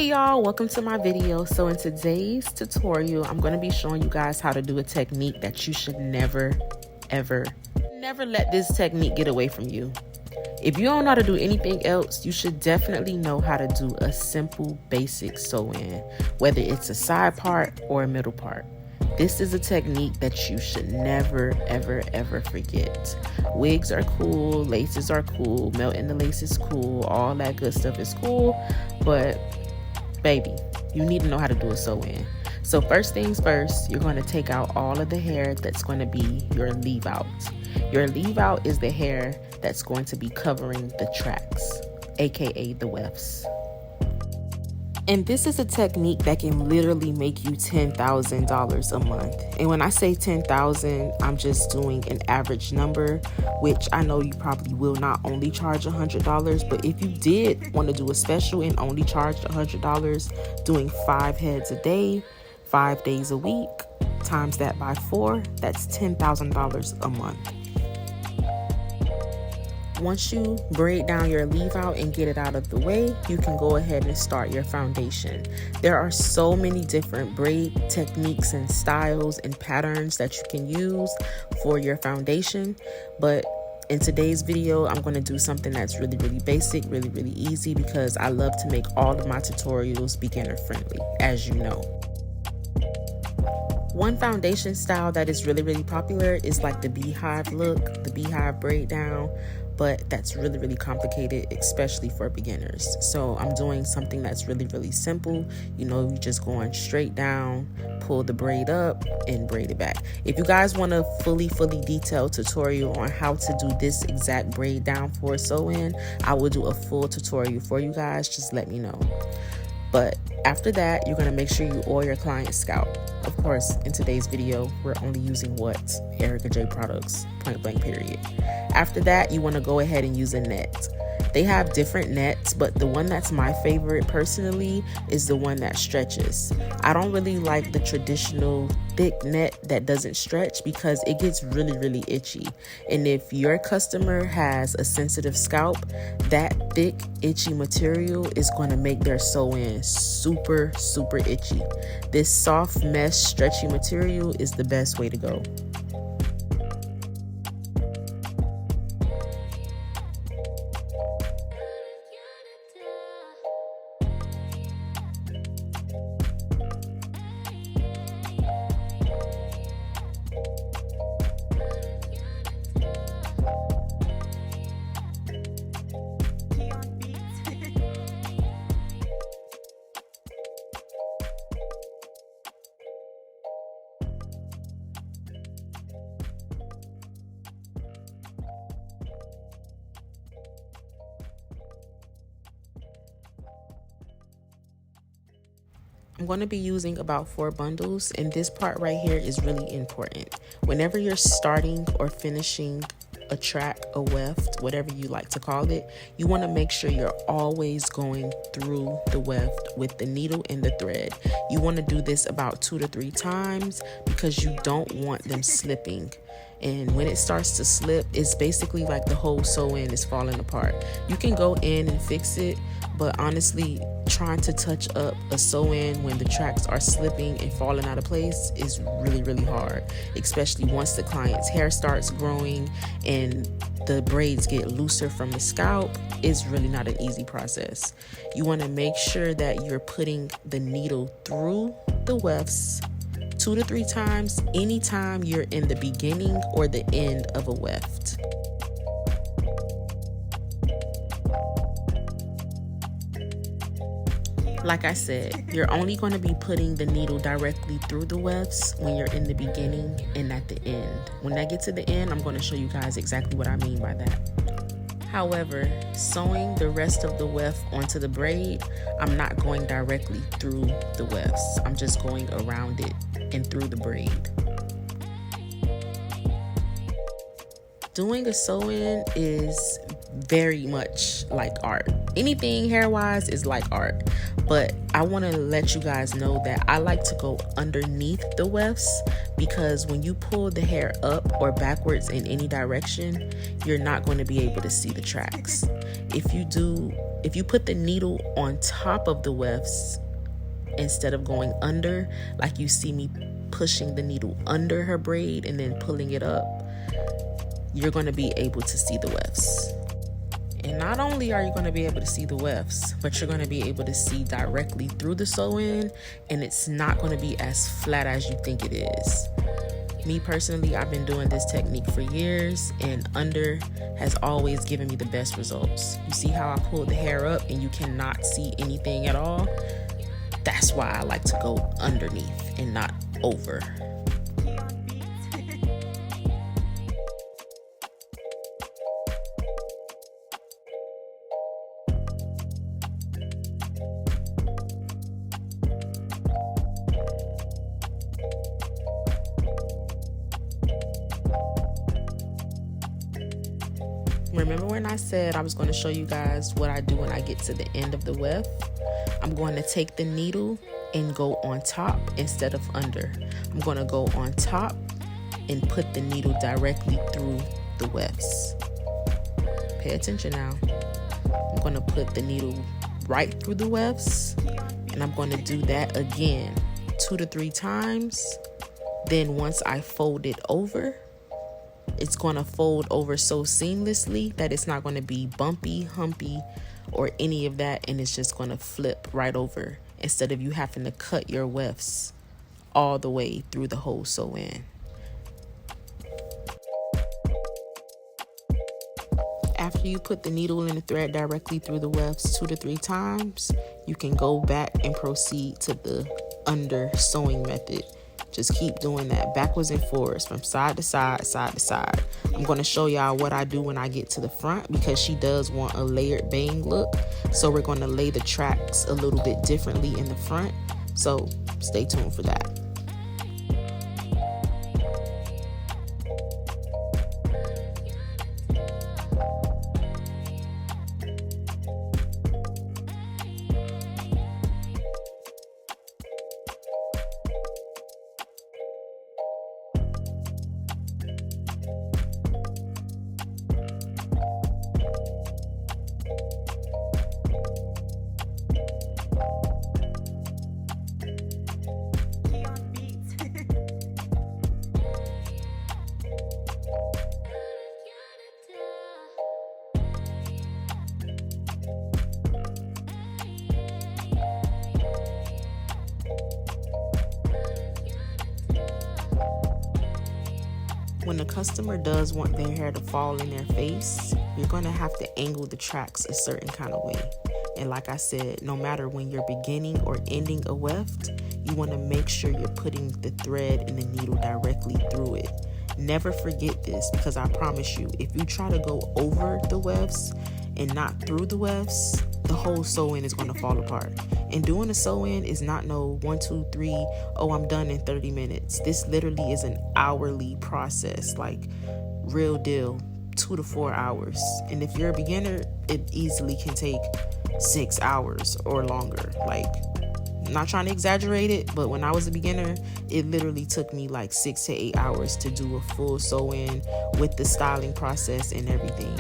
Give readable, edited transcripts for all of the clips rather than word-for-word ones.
Hey y'all, welcome to my video. So in today's tutorial, I'm going to be showing you guys how to do a technique that you should never let this technique get away from you. If you don't know how to do anything else, you should definitely know how to do a simple basic sew-in, whether it's a side part or a middle part. This is a technique that you should never ever forget. Wigs are cool, laces are cool, melting the lace is cool, all that good stuff is cool, but baby, you need to know how to do a sew-in. So first things first, you're going to take out all of the hair that's going to be your leave out. Your leave out is the hair that's going to be covering the tracks, aka the wefts. And this is a technique that can literally make you $10,000 a month. And when I say 10,000, I'm just doing an average number, which I know you probably will not only charge $100, but if you did want to do a special and only charge $100, doing 5 heads a day, 5 days a week, times that by 4, that's $10,000 a month. Once you braid down your leave out and get it out of the way, you can go ahead and start your foundation. There are so many different braid techniques and styles and patterns that you can use for your foundation, but in today's video, I'm going to do something that's really basic, really easy, because I love to make all of my tutorials beginner friendly, as you know. One foundation style that is really popular is like the beehive look, the beehive braid down, but that's really complicated, especially for beginners. So I'm doing something that's really simple. You know, you just going straight down, pull the braid up and braid it back. If you guys want a fully detailed tutorial on how to do this exact braid down for a sew-in, I will do a full tutorial for you guys. Just let me know. But after that, you're going to make sure you oil your client's scalp. Of course, in today's video, we're only using what? IAmErickaJ products, point blank period. After that, you want to go ahead and use a net. They have different nets, but the one that's my favorite personally is the one that stretches. I don't really like the traditional thick net that doesn't stretch because it gets really itchy. And if your customer has a sensitive scalp, that thick itchy material is going to make their sew-in super itchy. This soft mesh stretchy material is the best way to go. I'm going to be using about 4 bundles, and this part right here is really important. Whenever you're starting or finishing a track, a weft, whatever you like to call it, you want to make sure you're always going through the weft with the needle and the thread. You want to do this about 2 to 3 times because you don't want them slipping. And when it starts to slip, it's basically like the whole sew-in is falling apart. You can go in and fix it, but honestly, trying to touch up a sew-in when the tracks are slipping and falling out of place is really hard, especially once the client's hair starts growing and the braids get looser from the scalp. It's really not an easy process. You want to make sure that you're putting the needle through the wefts 2 to 3 times anytime you're in the beginning or the end of a weft. Like I said, you're only going to be putting the needle directly through the wefts when you're in the beginning and at the end. When I get to the end, I'm going to show you guys exactly what I mean by that. However, sewing the rest of the weft onto the braid, I'm not going directly through the wefts. I'm just going around it and through the braid. Doing a sew-in is very much like art. Anything hair-wise is like art, but I want to let you guys know that I like to go underneath the wefts because when you pull the hair up or backwards in any direction, you're not going to be able to see the tracks. If you do If you put the needle on top of the wefts instead of going under, like you see me pushing the needle under her braid and then pulling it up, you're going to be able to see the wefts. And not only are you going to be able to see the wefts, but you're going to be able to see directly through the sew-in, and it's not going to be as flat as you think it is. Me personally, I've been doing this technique for years, and under has always given me the best results. You see how I pulled the hair up and you cannot see anything at all? That's why I like to go underneath and not over. Remember when I said I was going to show you guys what I do when I get to the end of the weft? I'm going to take the needle and go on top instead of under. I'm going to go on top and put the needle directly through the wefts. Pay attention now. I'm going to put the needle right through the wefts, and I'm going to do that again 2 to 3 times. Then once I fold it over, it's going to fold over so seamlessly that it's not going to be bumpy, humpy, or any of that, and it's just going to flip right over instead of you having to cut your wefts all the way through the whole sew-in. After you put the needle and the thread directly through the wefts 2 to 3 times, you can go back and proceed to the under sewing method. Just keep doing that backwards and forwards from side to side, side to side. I'm going to show y'all what I do when I get to the front, because she does want a layered bang look. So we're going to lay the tracks a little bit differently in the front. So stay tuned for that. When the customer does want their hair to fall in their face, you're going to have to angle the tracks a certain kind of way. And like I said, no matter when you're beginning or ending a weft, you want to make sure you're putting the thread and the needle directly through it. Never forget this, because I promise you, if you try to go over the wefts and not through the wefts, the whole sew-in is going to fall apart. And doing a sew-in is not no 1, 2, 3, oh, I'm done in 30 minutes. This literally is an hourly process, like real deal, 2 to 4 hours. And if you're a beginner, it easily can take 6 hours or longer. Like, I'm not trying to exaggerate it, but when I was a beginner, it literally took me like 6 to 8 hours to do a full sew-in with the styling process and everything.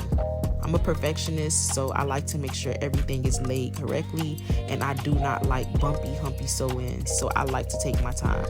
I'm a perfectionist, so I like to make sure everything is laid correctly, and I do not like bumpy, humpy sew-ins, so I like to take my time.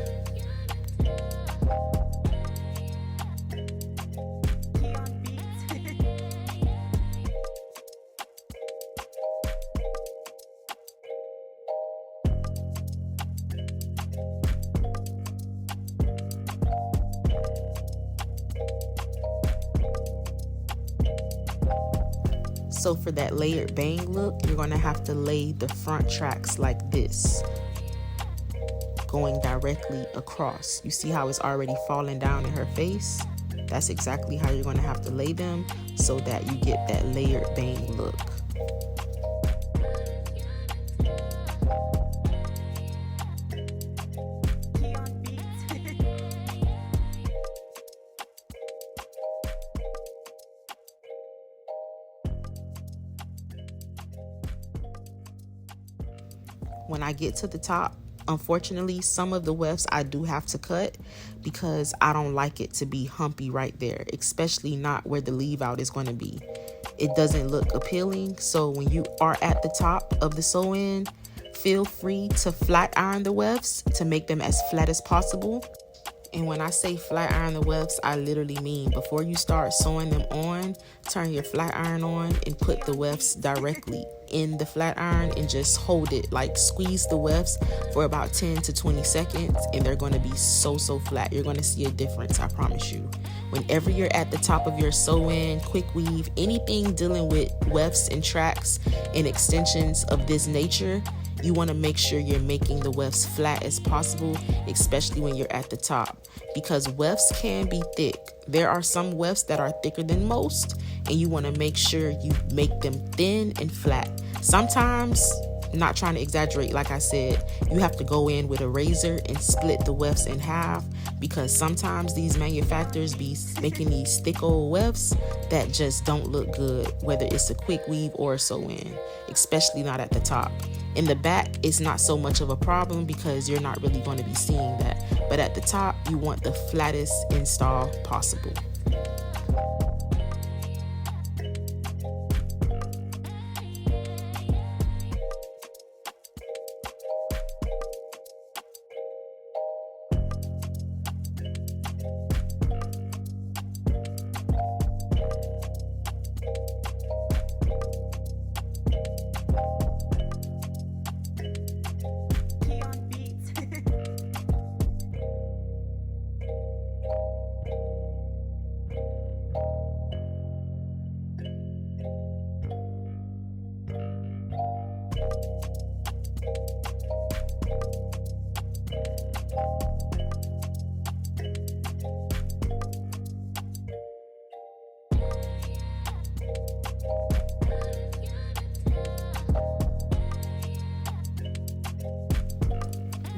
So for that layered bang look, you're going to have to lay the front tracks like this, going directly across. You see how it's already falling down in her face? That's exactly how you're going to have to lay them so that you get that layered bang look. When I get to the top, unfortunately, some of the wefts I do have to cut because I don't like it to be humpy right there, especially not where the leave out is going to be. it doesn't look appealing. So when you are at the top of the sew-in, feel free to flat iron the wefts to make them as flat as possible. And when I say flat iron the wefts, I literally mean before you start sewing them on, turn your flat iron on and put the wefts directly in the flat iron and just hold it, like squeeze the wefts for about 10 to 20 seconds, and they're going to be so flat. You're going to see a difference, I promise you. Whenever you're at the top of your sew-in, quick weave, anything dealing with wefts and tracks and extensions of this nature, you want to make sure you're making the wefts flat as possible, especially when you're at the top, because wefts can be thick. There are some wefts that are thicker than most, and you want to make sure you make them thin and flat. Sometimes, not trying to exaggerate, like I said, you have to go in with a razor and split the wefts in half, because sometimes these manufacturers be making these thick old wefts that just don't look good, whether it's a quick weave or a sew-in, especially not at the top. In the back, it's not so much of a problem because you're not really going to be seeing that. But at the top, you want the flattest install possible.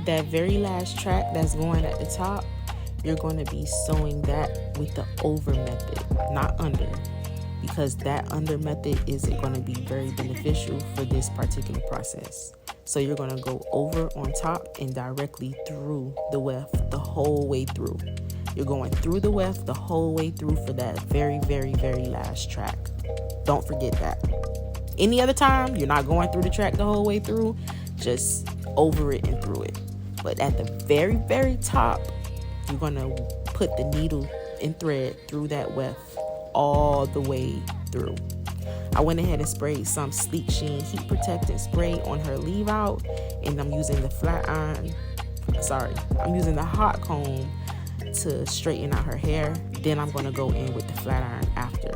That very last track that's going at the top, you're going to be sewing that with the over method, not under, because that under method isn't going to be very beneficial for this particular process. So you're going to go over on top and directly through the weft the whole way through. You're going through the weft the whole way through for that very last track. Don't forget that. Any other time, you're not going through the track the whole way through, just over it and through it. But at the very top, you're going to put the needle and thread through that weft all the way through. I went ahead and sprayed some Sleek Sheen heat protectant spray on her leave out, and I'm using the I'm using the hot comb to straighten out her hair. Then I'm going to go in with the flat iron after.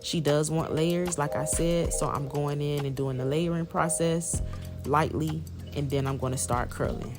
She does want layers, like I said, so I'm going in and doing the layering process lightly, and then I'm going to start curling.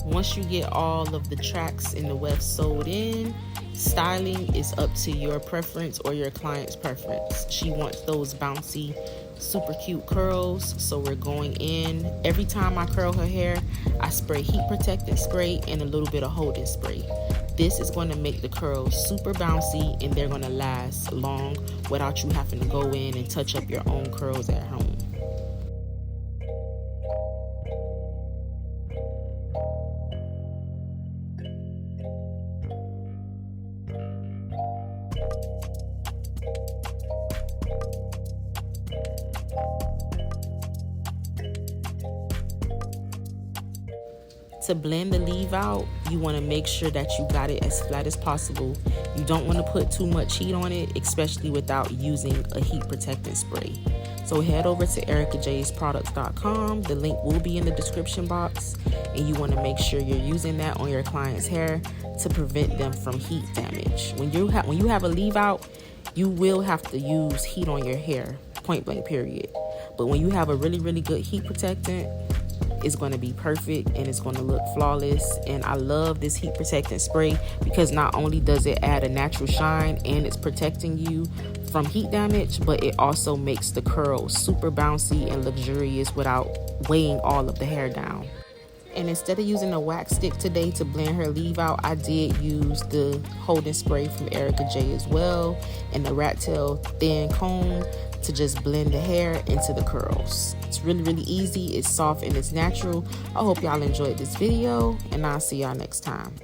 Once you get all of the tracks in the weft sewed in, styling is up to your preference or your client's preference. She wants those bouncy, super cute curls, so we're going in. Every time I curl her hair, I spray heat protectant spray and a little bit of holding spray. This is going to make the curls super bouncy, and they're going to last long without you having to go in and touch up your own curls at home. To blend the leave out, you want to make sure that you got it as flat as possible. You don't want to put too much heat on it, especially without using a heat protectant spray. So head over to ErickaJsProducts.com. The link will be in the description box, and you want to make sure you're using that on your client's hair to prevent them from heat damage. When you have a leave out, you will have to use heat on your hair, point blank period. But when you have a really good heat protectant, it's going to be perfect and it's going to look flawless. And I love this heat protectant spray because not only does it add a natural shine and it's protecting you from heat damage, but it also makes the curls super bouncy and luxurious without weighing all of the hair down. And instead of using a wax stick today to blend her leave out, I did use the holding spray from ErickaJ as well, and the rat tail thin comb to just blend the hair into the curls. It's really easy, it's soft, and it's natural. I hope y'all enjoyed this video, and I'll see y'all next time.